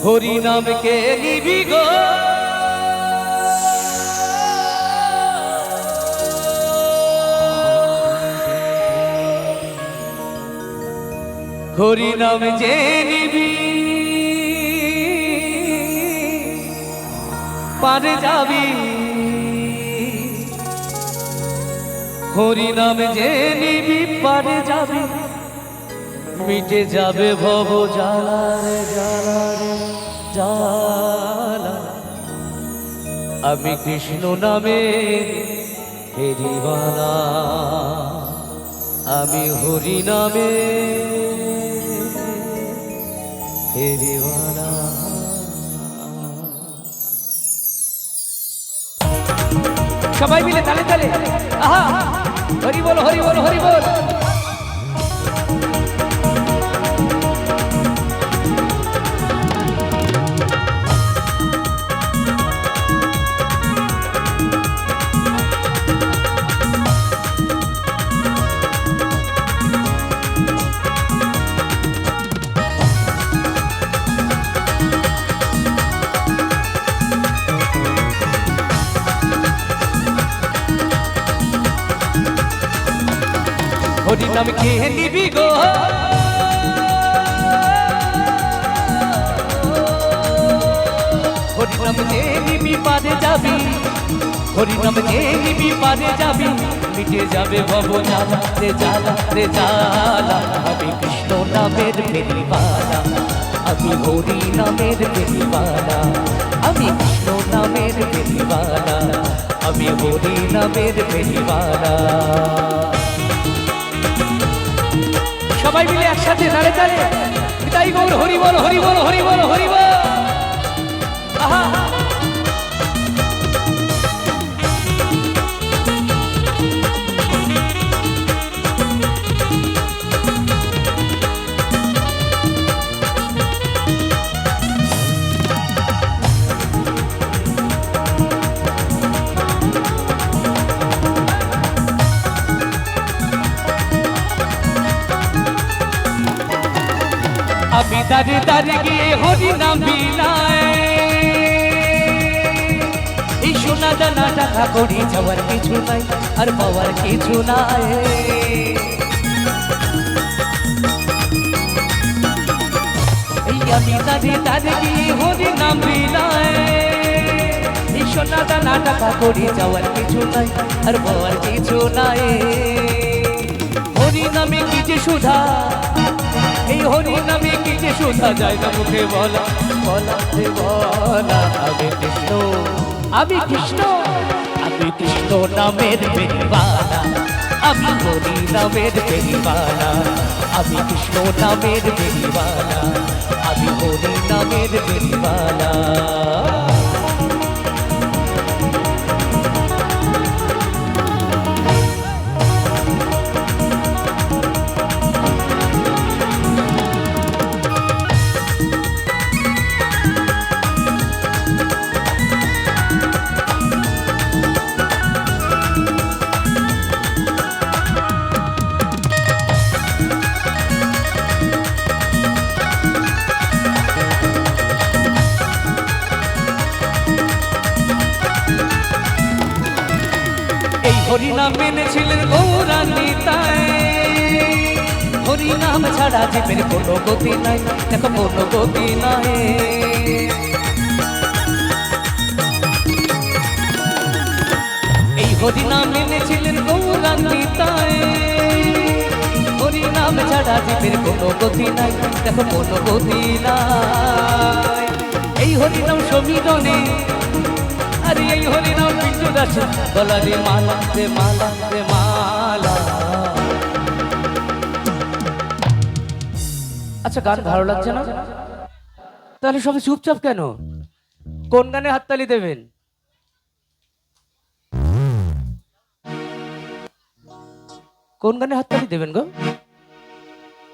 হরি নাম কে নিবি গো হরি নাম যে নিবি পারে যাবি হরি নাম যে নিবি পারে যাবি মিটে যাবে ভব জ্বালা রে জ্বালা রে জ্বালা আমি কৃষ্ণ নামে ফেরিওয়ালা আমি হরি নামে ফেরিওয়ালা সবাই মিলে তালে তালে আহা হরি বল হরি বল হরি বল হরি নাম কে নিবি গো হরি নাম কে নিবি পারে যাবি হরি নাম কে নিবি পারে যাবি মিটে যাবে ভব জ্বালা রে জ্বালা রে জ্বালা আমি কৃষ্ণ নামের ফেরিওয়ালা আমি হরি নামের ফেরিওয়ালা আমি কৃষ্ণ নামের ফেরিওয়ালা আমি হরি নামের ফেরিওয়ালা সবাই মিলে একসাথে দাঁড়ে দাঁড়ে তাই গৌর হরি বল হরি বল হরি বল হরি বল আহা আমি দাঁড়ে দাঁড়ে গিয়ে হরি নাম বিলাই এই সোনা দানা টাকা করি যাওয়ার কিছু নাই আর পাওয়ার কিছু নাই এই আমি দাঁড়ে দাঁড়ে গিয়ে হরি নাম বিলাই এই সোনা দানা টাকা করি যাওয়ার কিছু নাই আর পাওয়ার কিছু নাই হরি নামে কি যে সুধা এই হরি নামে কি যে শোনা যায় না মুখে বলা বলা রে বলা আমি কৃষ্ণ আমি কৃষ্ণ আমি কৃষ্ণ নামের ফেরিওয়ালা আমি হরি নামের ফেরিওয়ালা আমি কৃষ্ণ নামের ফেরিওয়ালা আমি হরি নামের ফেরিওয়ালা হরি নাম মেনেছিলেন গৌরান্বিতায় হরি নাম ছাড়া জীবের কোনো গতি নাই দেখো কোনো গতি নাই এই হরি নাম মেনেছিলেন গৌরান্বিতায় হরি নাম ছাড়া জীবের কোনো গতি নাই দেখো কোনো গতি নাই এই হরি নাম সমীরণে আরে এই হরি নাম পিন্টু দাস গলা রে মালা রে মালা রে মালা আচ্ছা গান ভালো লাগছে না তাহলে সবাই চুপচাপ কেন কোন গানে হাততালি দেবেন কোন গানে হাততালি দেবেন গো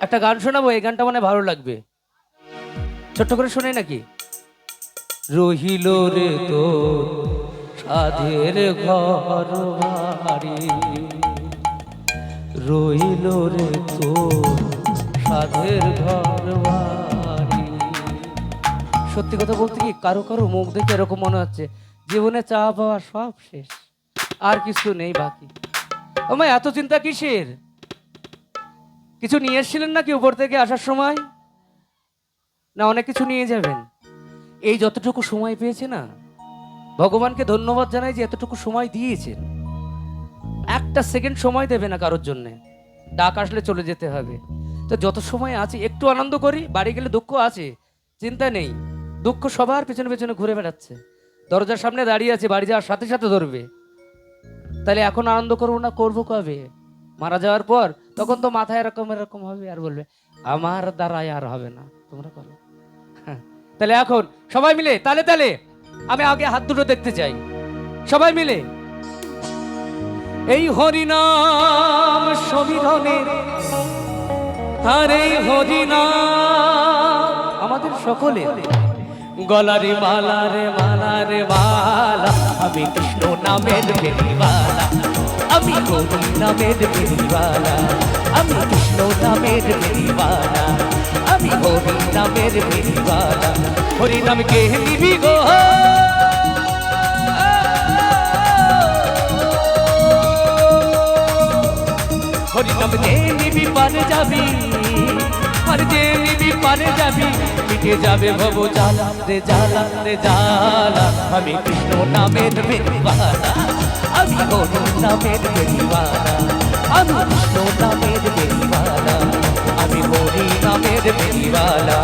একটা গান শোনাবো এই গানটা মানে ভালো লাগবে ছোট্ট করে শোনে নাকি রহিল রে তো সাধের ঘর বাড়ি রহিল রে তো সাধের ঘর বাড়ি সত্যি কথা বলতে কি, কারো কারো মুখ দেখে এরকম মনে হচ্ছে জীবনে চা পাওয়া সব শেষ, আর কিছু নেই বাকি। আমার এত চিন্তা কিসের? কিছু নিয়ে এসেছিলেন নাকি উপর থেকে আসার সময়? না অনেক কিছু নিয়ে যাবেন? এই যতটুকু সময় পেয়েছে না, ভগবানকে ধন্যবাদ জানাই যে এতটুকু সময় দিয়েছেন। একটা সেকেন্ড সময় দেবে না কারোর জন্যে, ডাক আসলে চলে যেতে হবে। তো যত সময় আছে একটু আনন্দ করি। বাড়ি গেলে দুঃখ আছে, চিন্তা নেই, দুঃখ সবার পেছনে পেছনে ঘুরে বেড়াচ্ছে, দরজার সামনে দাঁড়িয়ে আছে, বাড়ি যাওয়ার সাথে সাথে ধরবে। তাহলে এখন আনন্দ করবো না, করবো কবে? মারা যাওয়ার পর তখন তো মাথায় এরকম এরকম হবে, আর বলবে আমার দ্বারাই আর হবে না, তোমরা করো। হ্যাঁ, তাহলে এখন সবাই মিলে তালে তালে, আমি আগে হাত দুটো দেখতে চাই, সবাই মিলে এই হরিনাম সমীরণের, আর এই হরিনাম আমাদের সকলে গলারে মালা রে মালা রে মালা। আমি কৃষ্ণ নামের বেরিবালা, আমি হরি নামের বেরিবালা, আমি কৃষ্ণ নামের বেরিবালা, আমি হরি নামের বেরিবালা। হরি নাম কে নিবি গো, হরি নাম কে নিবি পারে যাবি, আর যে নিবি পারে যাবি, মিটে যাবে ভব জ্বালা রে জ্বালা রে জ্বালা। আমি কৃষ্ণ নামের বেরিবালা, আমি হরি নামের বেরিবালা, আমি কৃষ্ণ নামের বেরিবালা, আমি হরি নামের বেরিবালা,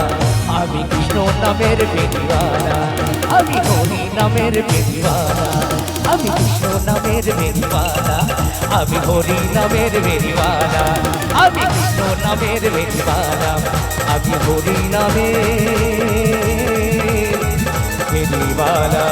আমি কৃষ্ণ নামের বেরিবালা, আমি হরি নামের বেরিবালা, আমি কৃষ্ণ নামের বেরিবালা, আমি হরি নামের বেরিবালা, আমি কৃষ্ণ নামের বেরিবালা, আমি হরি নামের বেরিবালা।